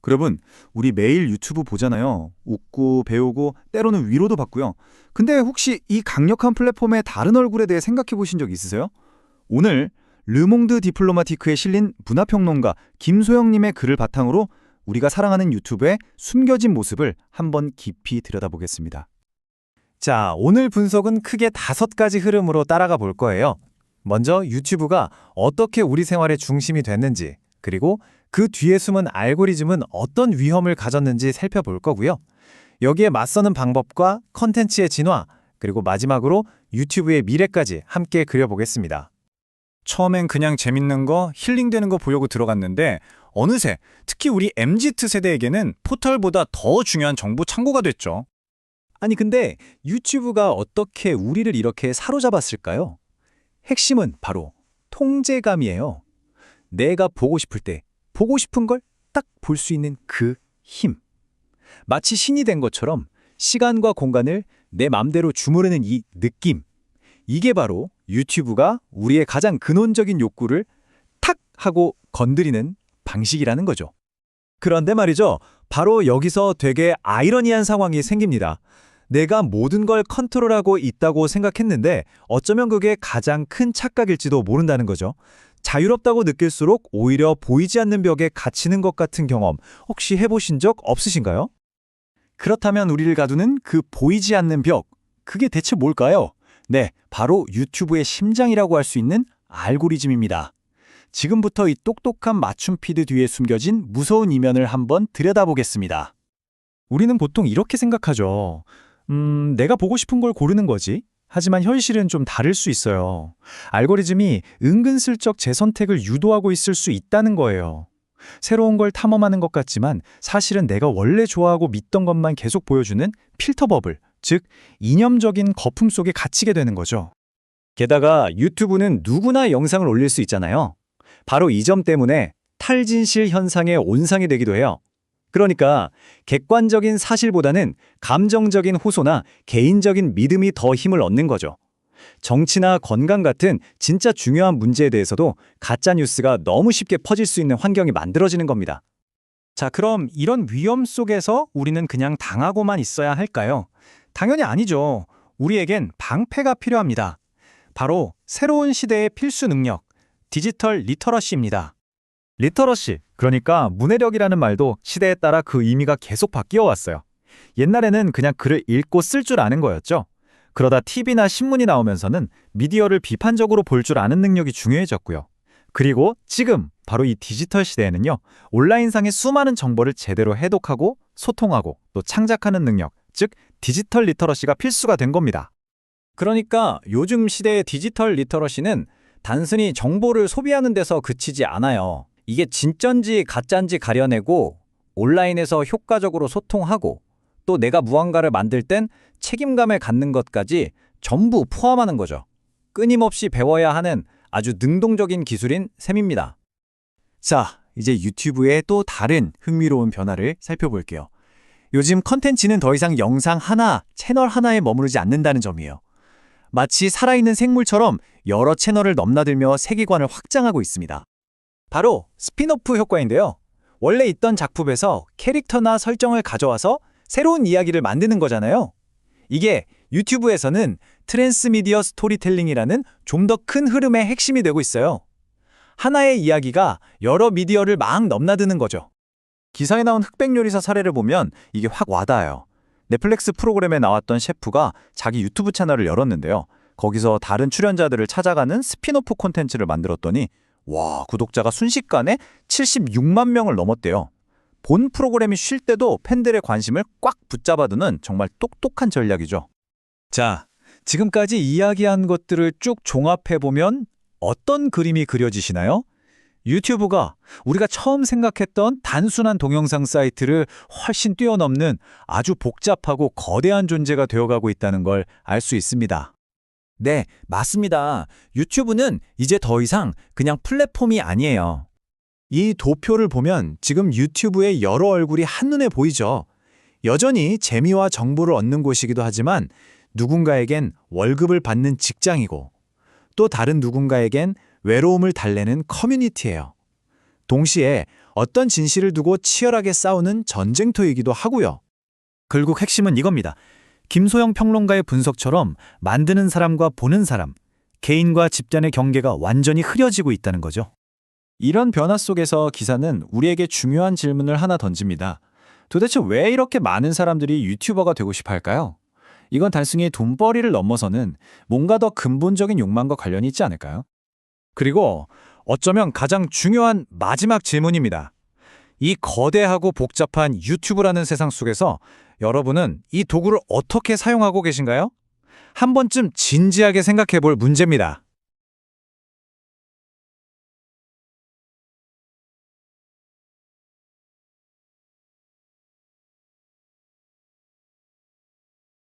여러분, 우리 매일 유튜브 보잖아요. 웃고 배우고 때로는 위로도 받고요. 근데 혹시 이 강력한 플랫폼의 다른 얼굴에 대해 생각해 보신 적 있으세요? 오늘 르몽드 디플로마티크에 실린 문화평론가 김소영님의 글을 바탕으로 우리가 사랑하는 유튜브의 숨겨진 모습을 한번 깊이 들여다보겠습니다. 자, 오늘 분석은 크게 5가지 흐름으로 따라가 볼 거예요. 먼저 유튜브가 어떻게 우리 생활의 중심이 됐는지, 그리고 그 뒤에 숨은 알고리즘은 어떤 위험을 가졌는지 살펴볼 거고요. 여기에 맞서는 방법과 컨텐츠의 진화, 그리고 마지막으로 유튜브의 미래까지 함께 그려보겠습니다. 처음엔 그냥 재밌는 거, 힐링되는 거 보려고 들어갔는데 어느새 특히 우리 MZ 세대에게는 포털보다 더 중요한 정보 창고가 됐죠. 아니 근데 유튜브가 어떻게 우리를 이렇게 사로잡았을까요? 핵심은 바로 통제감이에요. 내가 보고 싶을 때 보고 싶은 걸 딱 볼 수 있는 그 힘. 마치 신이 된 것처럼 시간과 공간을 내 맘대로 주무르는 이 느낌. 이게 바로 유튜브가 우리의 가장 근원적인 욕구를 탁 하고 건드리는 방식이라는 거죠. 그런데 말이죠. 바로 여기서 되게 아이러니한 상황이 생깁니다. 내가 모든 걸 컨트롤하고 있다고 생각했는데 어쩌면 그게 가장 큰 착각일지도 모른다는 거죠. 자유롭다고 느낄수록 오히려 보이지 않는 벽에 갇히는 것 같은 경험 혹시 해보신 적 없으신가요? 그렇다면 우리를 가두는 그 보이지 않는 벽, 그게 대체 뭘까요? 네, 바로 유튜브의 심장이라고 할 수 있는 알고리즘입니다. 지금부터 이 똑똑한 맞춤 피드 뒤에 숨겨진 무서운 이면을 한번 들여다보겠습니다. 우리는 보통 이렇게 생각하죠. 내가 보고 싶은 걸 고르는 거지. 하지만 현실은 좀 다를 수 있어요. 알고리즘이 은근슬쩍 제 선택을 유도하고 있을 수 있다는 거예요. 새로운 걸 탐험하는 것 같지만 사실은 내가 원래 좋아하고 믿던 것만 계속 보여주는 필터 버블, 즉 이념적인 거품 속에 갇히게 되는 거죠. 게다가 유튜브는 누구나 영상을 올릴 수 있잖아요. 바로 이 점 때문에 탈진실 현상의 온상이 되기도 해요. 그러니까 객관적인 사실보다는 감정적인 호소나 개인적인 믿음이 더 힘을 얻는 거죠. 정치나 건강 같은 진짜 중요한 문제에 대해서도 가짜뉴스가 너무 쉽게 퍼질 수 있는 환경이 만들어지는 겁니다. 자, 그럼 이런 위험 속에서 우리는 그냥 당하고만 있어야 할까요? 당연히 아니죠. 우리에겐 방패가 필요합니다. 바로 새로운 시대의 필수 능력, 디지털 리터러시입니다. 리터러시, 그러니까 문해력이라는 말도 시대에 따라 그 의미가 계속 바뀌어 왔어요. 옛날에는 그냥 글을 읽고 쓸 줄 아는 거였죠. 그러다 TV나 신문이 나오면서는 미디어를 비판적으로 볼 줄 아는 능력이 중요해졌고요. 그리고 지금 바로 이 디지털 시대에는요, 온라인상의 수많은 정보를 제대로 해독하고 소통하고 또 창작하는 능력, 즉 디지털 리터러시가 필수가 된 겁니다. 그러니까 요즘 시대의 디지털 리터러시는 단순히 정보를 소비하는 데서 그치지 않아요. 이게 진짠지 가짠지 가려내고 온라인에서 효과적으로 소통하고 또 내가 무언가를 만들 땐 책임감을 갖는 것까지 전부 포함하는 거죠. 끊임없이 배워야 하는 아주 능동적인 기술인 셈입니다. 자, 이제 유튜브의 또 다른 흥미로운 변화를 살펴볼게요. 요즘 컨텐츠는 더 이상 영상 하나, 채널 하나에 머무르지 않는다는 점이에요. 마치 살아있는 생물처럼 여러 채널을 넘나들며 세계관을 확장하고 있습니다. 바로 스핀오프 효과인데요. 원래 있던 작품에서 캐릭터나 설정을 가져와서 새로운 이야기를 만드는 거잖아요. 이게 유튜브에서는 트랜스미디어 스토리텔링이라는 좀 더 큰 흐름의 핵심이 되고 있어요. 하나의 이야기가 여러 미디어를 막 넘나드는 거죠. 기사에 나온 흑백 요리사 사례를 보면 이게 확 와닿아요. 넷플릭스 프로그램에 나왔던 셰프가 자기 유튜브 채널을 열었는데요. 거기서 다른 출연자들을 찾아가는 스핀오프 콘텐츠를 만들었더니 와, 구독자가 순식간에 76만 명을 넘었대요. 본 프로그램이 쉴 때도 팬들의 관심을 꽉 붙잡아두는 정말 똑똑한 전략이죠. 자, 지금까지 이야기한 것들을 쭉 종합해보면 어떤 그림이 그려지시나요? 유튜브가 우리가 처음 생각했던 단순한 동영상 사이트를 훨씬 뛰어넘는 아주 복잡하고 거대한 존재가 되어가고 있다는 걸 알 수 있습니다. 네, 맞습니다. 유튜브는 이제 더 이상 그냥 플랫폼이 아니에요. 이 도표를 보면 지금 유튜브의 여러 얼굴이 한눈에 보이죠. 여전히 재미와 정보를 얻는 곳이기도 하지만 누군가에겐 월급을 받는 직장이고 또 다른 누군가에겐 외로움을 달래는 커뮤니티예요. 동시에 어떤 진실을 두고 치열하게 싸우는 전쟁터이기도 하고요. 결국 핵심은 이겁니다. 김소영 평론가의 분석처럼 만드는 사람과 보는 사람, 개인과 집단의 경계가 완전히 흐려지고 있다는 거죠. 이런 변화 속에서 기사는 우리에게 중요한 질문을 하나 던집니다. 도대체 왜 이렇게 많은 사람들이 유튜버가 되고 싶어 할까요? 이건 단순히 돈벌이를 넘어서는 뭔가 더 근본적인 욕망과 관련이 있지 않을까요? 그리고 어쩌면 가장 중요한 마지막 질문입니다. 이 거대하고 복잡한 유튜브라는 세상 속에서 여러분은 이 도구를 어떻게 사용하고 계신가요? 한 번쯤 진지하게 생각해 볼 문제입니다.